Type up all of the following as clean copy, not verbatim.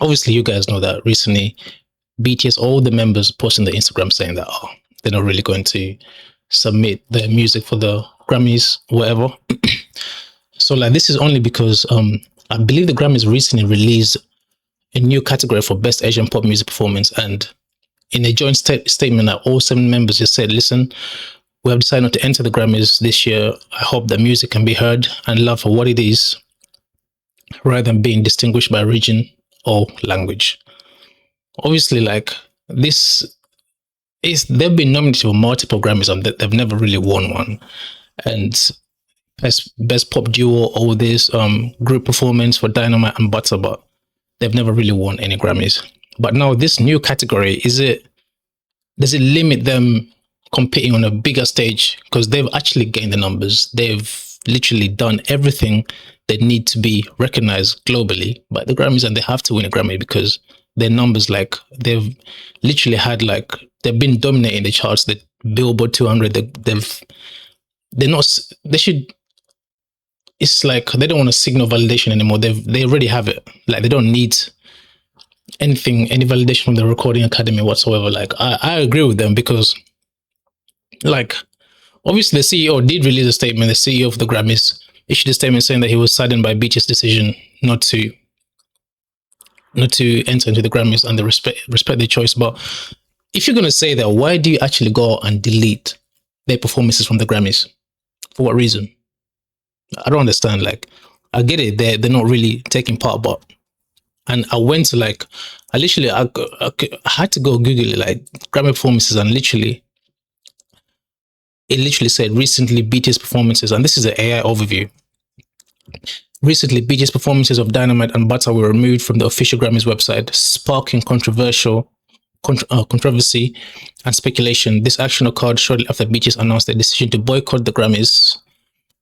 obviously you guys know that recently BTS, all the members posting the Instagram saying that they're not really going to submit their music for the Grammys, whatever. So like this is only because I believe the Grammys recently released a new category for Best Asian Pop Music Performance, and in a joint statement that all seven members just said, listen, we have decided not to enter the Grammys this year. I hope that music can be heard and loved for what it is, rather than being distinguished by region or language. Obviously, like this is they've been nominated for multiple Grammys and they've never really won one. And best pop duo, all this group performance for Dynamite and Butter, but they've never really won any Grammys. But now this new category, does it limit them competing on a bigger stage? Because they've actually gained the numbers. They've literally done everything they need to be recognized globally by the Grammys, and they have to win a Grammy because their numbers, like they've literally had like they've been dominating the charts. The Billboard 200, they're not. They should. It's like they don't want to signal validation anymore. They already have it. Like they don't need any validation from the Recording Academy whatsoever. Like I agree with them because, like, obviously the CEO did release a statement. The CEO of the Grammys issued a statement saying that he was saddened by BTS' decision not to enter into the Grammys, and they respect their choice. But if you're gonna say that, why do you actually go and delete their performances from the Grammys? For what reason? I don't understand. Like, I get it, they're not really taking part, but and I went to like, I had to go Google it, like Grammy performances, and it literally said recently BTS performances, and this is an AI overview. Recently, BTS performances of Dynamite and Butter were removed from the official Grammys website, sparking controversy and speculation. This action occurred shortly after BTS announced their decision to boycott the Grammys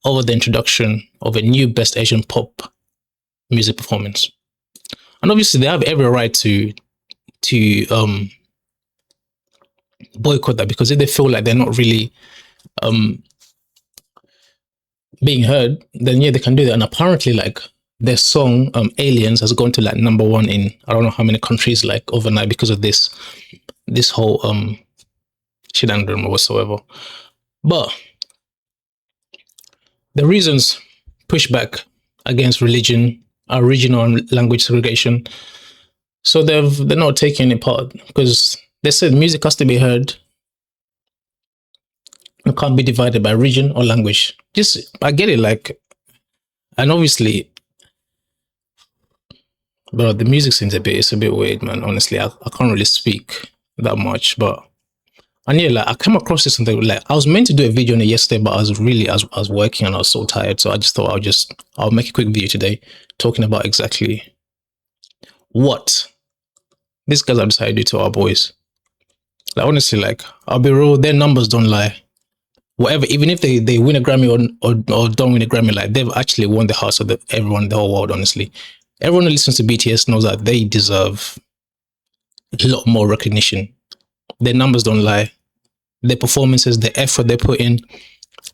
over the introduction of a new Best Asian Pop Music Performance. And obviously, they have every right to boycott that, because if they feel like they're not really being heard, then yeah, they can do that. And apparently, like their song Aliens has gone to like #1 in I don't know how many countries like overnight because of this whole shit, I don't remember whatsoever. But the reasons push back against regional and language segregation. So they're not taking any part because they said music has to be heard and can't be divided by region or language. Just I get it, like, and obviously, but the music scene's it's a bit weird, man. Honestly, I can't really speak that much, but and yeah, like I came across this something like I was meant to do a video on it yesterday, but I was working and I was so tired, so I just thought I'll make a quick video today talking about exactly what these guys have decided to do to our boys. Like honestly, like I'll be real, their numbers don't lie. Whatever, even if they win a Grammy or don't win a Grammy, like they've actually won the hearts of everyone in the whole world. Honestly, everyone who listens to BTS knows that they deserve a lot more recognition. Their numbers don't lie. Their performances, the effort they put in,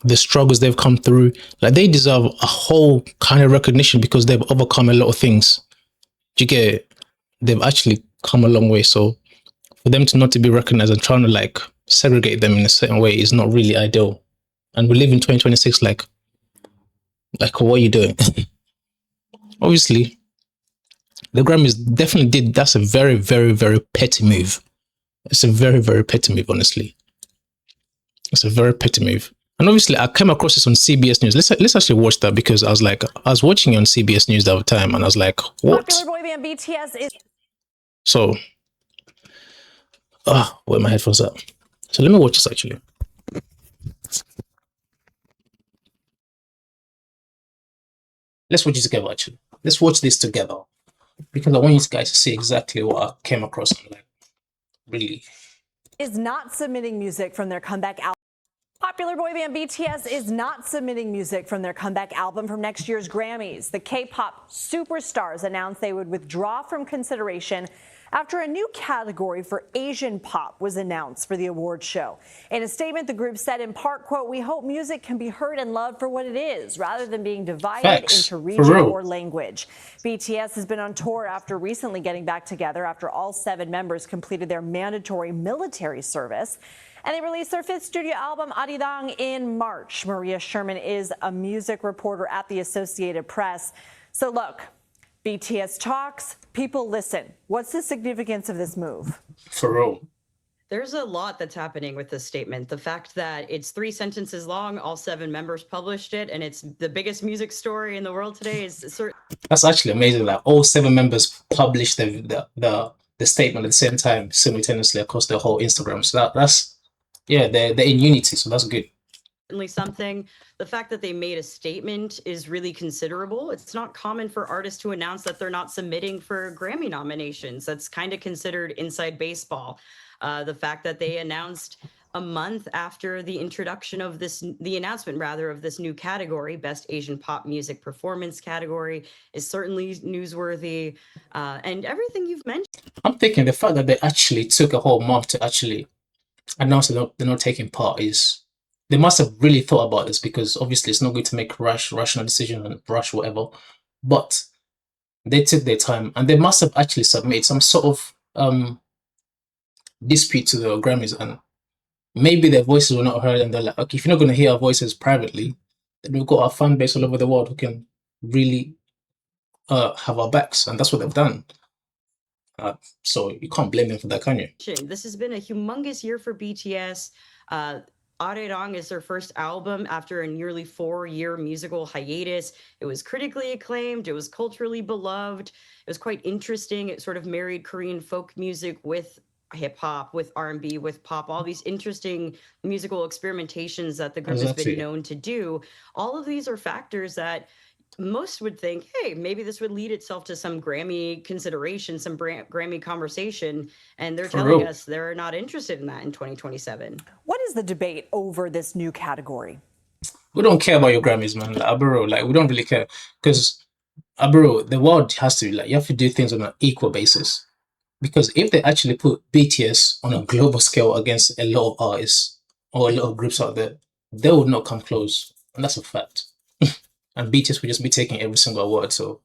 the struggles they've come through, like they deserve a whole kind of recognition because they've overcome a lot of things. Do you get it? They've actually come a long way. So for them to not to be recognized and trying to like segregate them in a certain way is not really ideal. And we live in 2026, like what are you doing? Obviously, the Grammys definitely did. That's a very, very, very petty move. It's a very, very petty move, honestly. It's a very petty move. And obviously, I came across this on CBS News. Let's actually watch that because I was watching it on CBS News the other time, and I was like, what? Popular boy band BTS is. So, where my headphones at? So let me watch this actually. Let's watch it together actually. Let's watch this together because I want you guys to see exactly what I came across. Like, really. Is not submitting music from their comeback album. Popular boy band BTS is not submitting music from their comeback album from next year's Grammys. The K-pop superstars announced they would withdraw from consideration after a new category for Asian pop was announced for the awards show. In a statement, the group said in part, quote, "We hope music can be heard and loved for what it is, rather than being divided into region or language." BTS has been on tour after recently getting back together after all 7 members completed their mandatory military service. And they released their 5th studio album, Arirang, in March. Maria Sherman is a music reporter at the Associated Press. So look, BTS talks, people listen. What's the significance of this move? For real. There's a lot that's happening with this statement. The fact that it's 3 sentences long, all 7 members published it, and it's the biggest music story in the world today is that's actually amazing. Like all 7 members published the statement at the same time simultaneously across the whole Instagram. So that's yeah, they're in unity. So that's good. Certainly something. The fact that they made a statement is really considerable. It's not common for artists to announce that they're not submitting for Grammy nominations. That's kind of considered inside baseball. The fact that they announced a month after the introduction of the announcement rather of this new category, Best Asian Pop Music Performance category, is certainly newsworthy. And everything you've mentioned. I'm thinking the fact that they actually took a whole month to actually announce that they're not taking part is, they must have really thought about this, because obviously it's not going to make rational decision and rush whatever. But they took their time, and they must have actually submitted some sort of dispute to the Grammys, and maybe their voices were not heard, and they're like, okay, if you're not going to hear our voices privately, then we've got our fan base all over the world who can really have our backs, and that's what they've done. So you can't blame them for that, can you? This has been a humongous year for BTS. Arirang is their first album after a nearly 4-year musical hiatus. It was critically acclaimed. It was culturally beloved. It was quite interesting. It sort of married Korean folk music with hip hop, with R&B, with pop, all these interesting musical experimentations that the group has been known to do. All of these are factors that most would think, hey, maybe this would lead itself to some Grammy consideration, some Grammy conversation. And they're telling us they're not interested in that in 2027. What is the debate over this new category? We don't care about your Grammys, man. Like, bro, like, we don't really care. Because, bro, the world has to, like, you have to do things on an equal basis. Because if they actually put BTS on a global scale against a lot of artists or a lot of groups out there, they would not come close. And that's a fact. And BTS will just be taking every single word. So,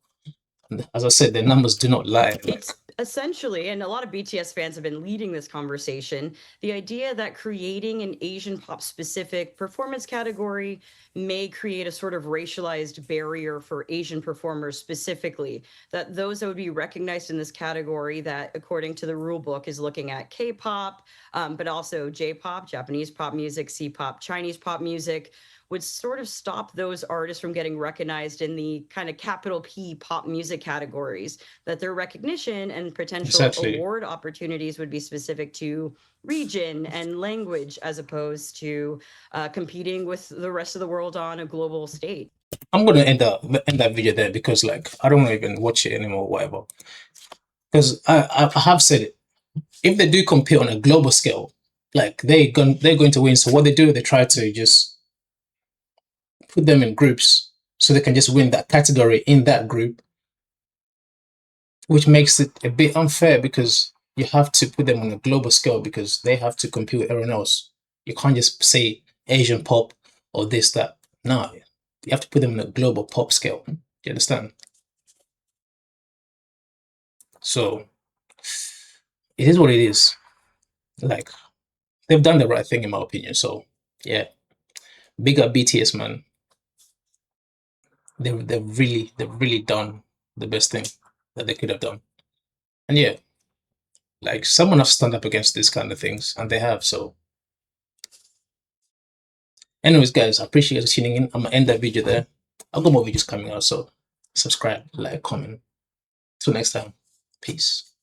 as I said, the numbers do not lie. It's essentially, and a lot of BTS fans have been leading this conversation, the idea that creating an Asian pop specific performance category may create a sort of racialized barrier for Asian performers specifically, that those that would be recognized in this category that, according to the rule book, is looking at K-pop, but also J-pop, Japanese pop music, C-pop, Chinese pop music, would sort of stop those artists from getting recognized in the kind of capital P pop music categories, that their recognition and potential award opportunities would be specific to region and language, as opposed to competing with the rest of the world on a global stage. I'm going to end that video there, because like, I don't want to even watch it anymore or whatever. Because I have said it. If they do compete on a global scale, like they're going to win. So what they do, they try to just put them in groups so they can just win that category in that group, which makes it a bit unfair, because you have to put them on a global scale because they have to compete with everyone else. You can't just say Asian pop or this, that. No, you have to put them on a global pop scale. Do you understand? So it is what it is. Like, they've done the right thing in my opinion. So yeah, big up BTS, man. They've really done the best thing that they could have done. And yeah, like, someone has to stand up against these kind of things, and they have. So anyways, guys, I appreciate you tuning in. I'm gonna end that video there. I've got more videos coming out, so subscribe, like, comment. Till next time, peace.